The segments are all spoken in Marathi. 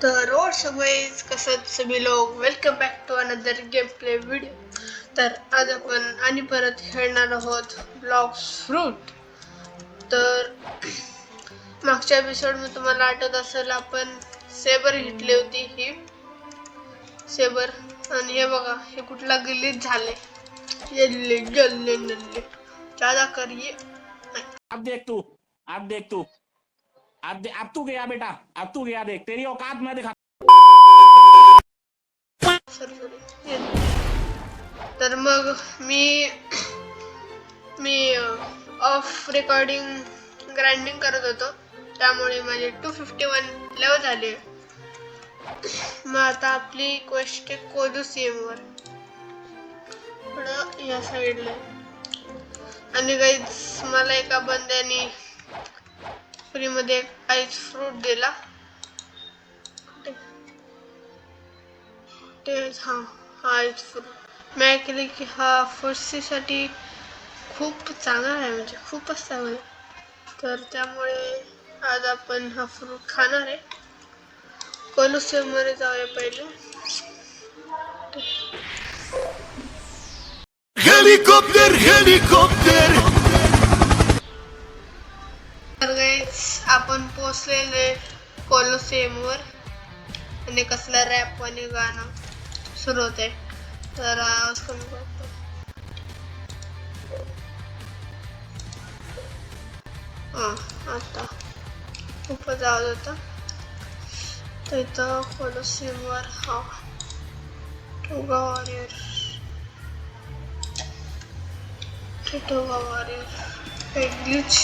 तर और सगळेच कसं सभी लोग welcome back to another game play video. तर आज आपण आणि परत खेळणार आहोत ब्लॉक्स फ्रूट. तर मागच्या एपिसोडमध्ये तुम्हाला आठवत असेल आपण सेबर घेतली होती ही सेबर, आणि हे बघा हे कुठला गिलीच झाले. जल्ले जल्ले जल्ले ज्यादा करिए. अब देख तू अब तू गया बेटा, अब तू गया, देख तेरी औकात मैं दिखा. तर मग मी ऑफ रेकॉर्डिंग ग्राइंडिंग करत होतो, त्यामुळे माझे 251 लेवल झाले. मग आता आपली क्वेस्ट कोलुसियम वर थोडं या साईडला. आणि गाईज मला एका बंद्याने फ्री मध्ये आईस फ्रूट दिला. हा आईस फ्रूट मी ऐकले की हा फुर्सीसाठी खूप चांगला आहे, म्हणजे खूपच चांगला आहे. तर त्यामुळे आज आपण हा फ्रूट खाणार आहे. कोलुसियम मध्ये जाऊया पहिले. Helicopter helicopter. तर गाईज आपण पोहोचलेले कोलुसियम वर, आणि कसला रॅप आणि गाणं सुरू होते. तर आवाज कमी करतो. आता खूपच आवाज होता. तर इथं कोलुसियम वर टोगा वॉरियर ग्लिच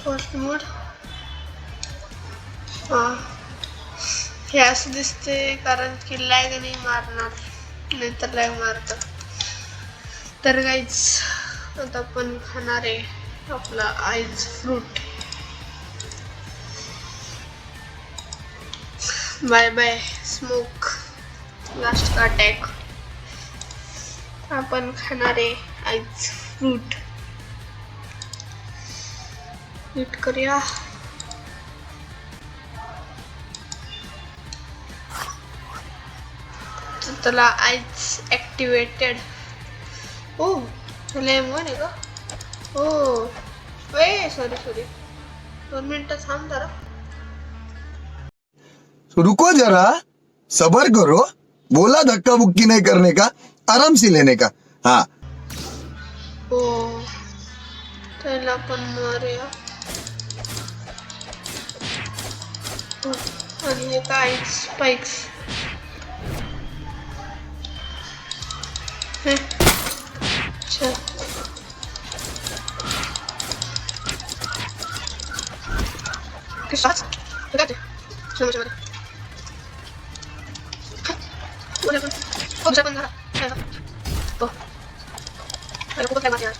फर्स्ट मोड. हे असं दिसते कारण की लॅग नाही मारणार, नाही तर लॅग मारतात. तर गाईज आता आपण खाणार आहे आपला ice fruit. Bye bye smoke, last का अटॅक. आपण खाणार आहे आईस फ्रूट. हिट करूया. त्याला आईस ऍक्टिवेटेड. ओ त्याला M1 आहे का? ओ वे सॉरी 2 मिनिटं थांब जरा. रुको जरा, सबर करो. बोला धक्का बुक्की नहीं करने का, आराम से लेने का. हाँ ओ त्याला पण मारूया. आणि हे काय स्पाइक्स. अच्छा किशाच बघाते समोरच्या मध्ये पण झाला. हो अरे खूपच काय मारते यार.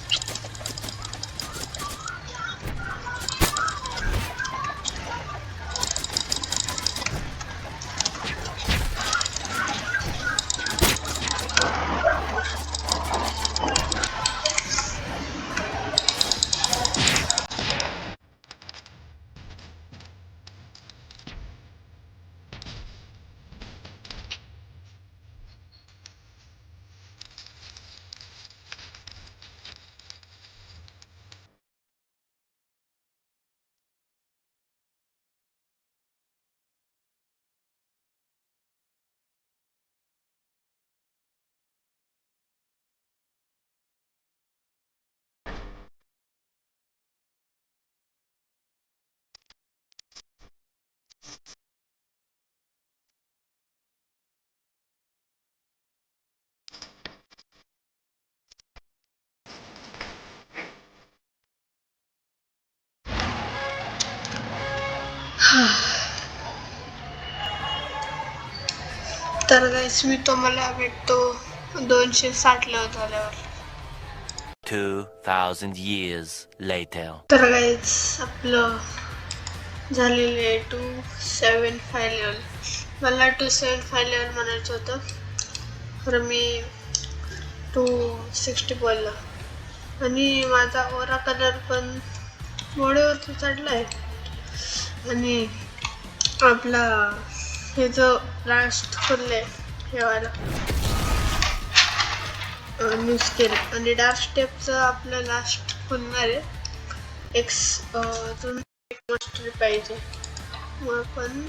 तर गाईस मी तुम्हाला भेटतो 260 लेवल झाल्यावर. 2000 years later. तर गाईस आपलं झालेले 275 लेवल. मला 275 लेवल म्हणायचं होतं, तर मी 260 बोललो. आणि माझा ओरा कलर पण मोडेवरती चढलाय. आणि आपला हे जो लास्ट खोलले हे वाला न्यू स्किल आणि डार्क स्टेपचं आपलं लास्ट खोलणार आहे. अजून एक मास्टरी पाहिजे. मग आपण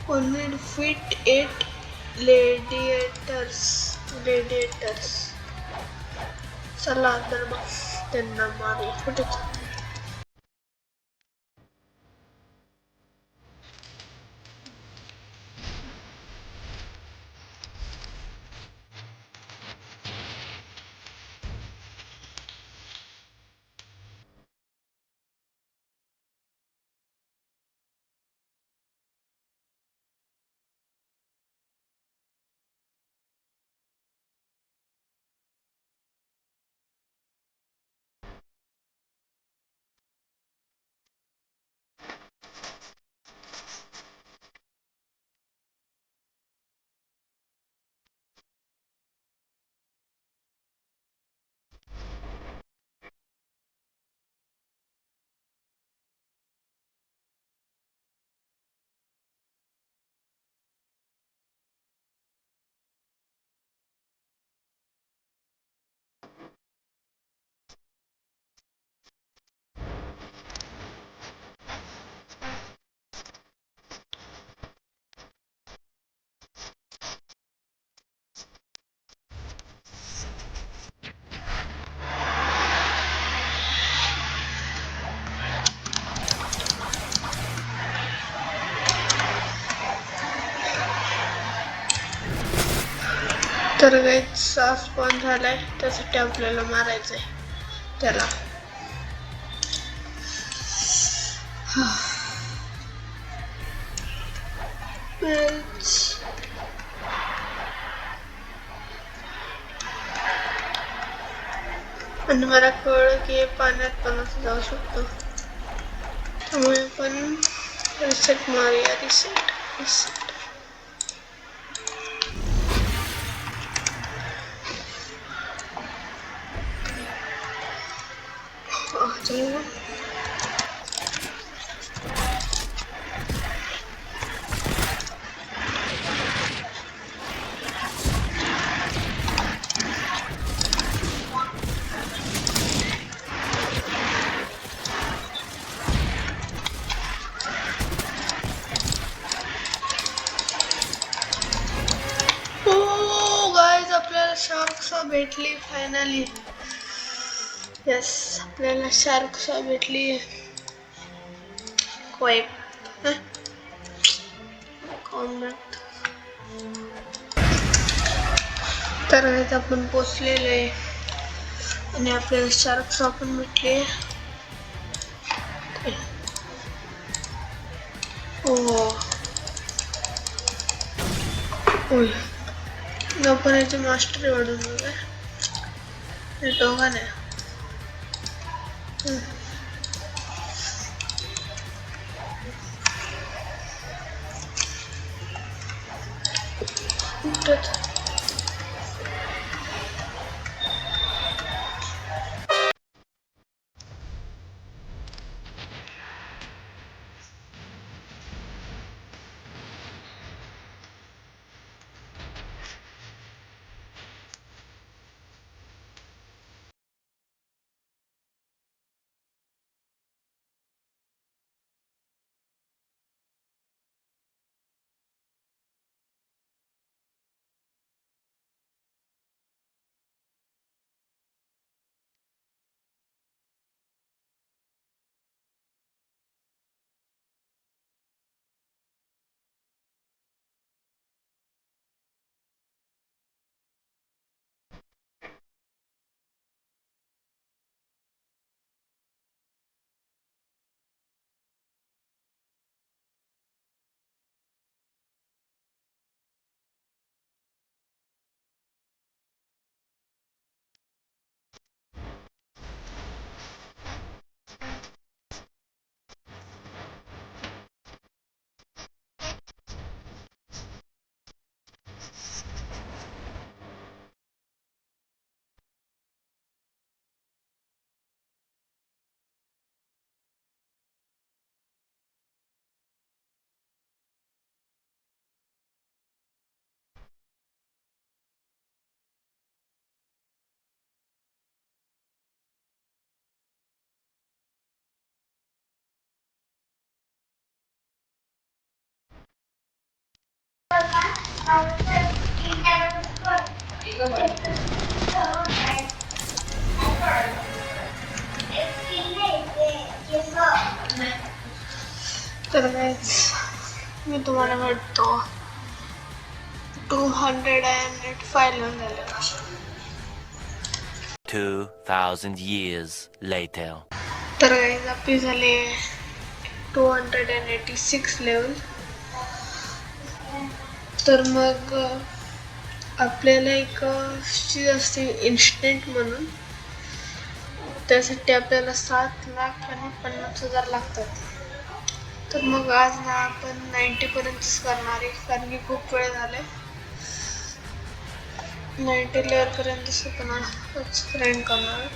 only defeat 8 gladiators. चला तर मग त्यांना मारू. कुठे तर गाईज स्पॉन झालाय. त्यासाठी आपल्याला मारायचंय त्याला. आणि मला कळलं की पाण्यात पण असं जाऊ शकतो. त्यामुळे आपण रिसेट मारूया. रिसेट चला. गाइस आपल्याला शार्क भेटली फायनली. यस, आपल्याला शार्क भेटली. कॉम्बॅट. तर आपण पोचलेलो आहे आणि आपल्याला शार्क पण भेटले. आपण याची मास्टरी वाढून बघा. दोघांना तर guys, मी तुम्हाला भेटतो 285 लिहून झाले. 2,000 years later. तर guys, आपली झाले 286 लेवल. तर मग आपल्याला एक चीज असते इन्स्टंट म्हणून, त्यासाठी आपल्याला 7,50,000 लागतात. तर मग आज ना आपण 90 पर्यंतच करणार आहे, कारण की खूप वेळ झाले. 90 लेअर पर्यंतच आपण रन करणार आहे.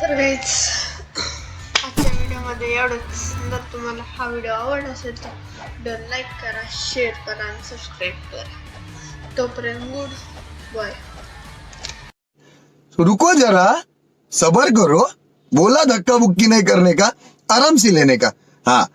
तर गाईज, आजच्या व्हिडिओमध्ये एवढंच. जर तुम्हाला हा व्हिडिओ आवडला असेल तर व्हिडिओ लाईक करा, शेअर करा आणि सबस्क्राईब करा. तोपर्यंत गुड बाय. रुको जरा, सबर करो. बोला धक्का बुक्की नहीं करने का, आराम से लेने का. हाँ,